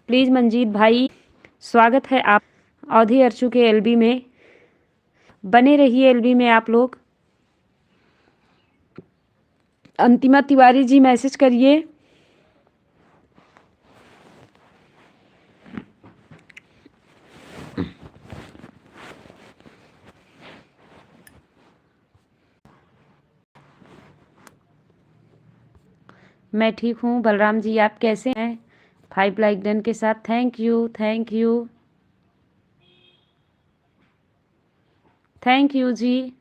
Please Manjeet भाई, स्वागत है आप अवधि अर्चू के एलबी में। बने रहिए एलबी में आप लोग। अंतिमा तिवारी जी मैसेज करिए। मैं ठीक हूँ बलराम जी, आप कैसे हैं? 5 लाइक डन के साथ thank you, thank you, thank you ji.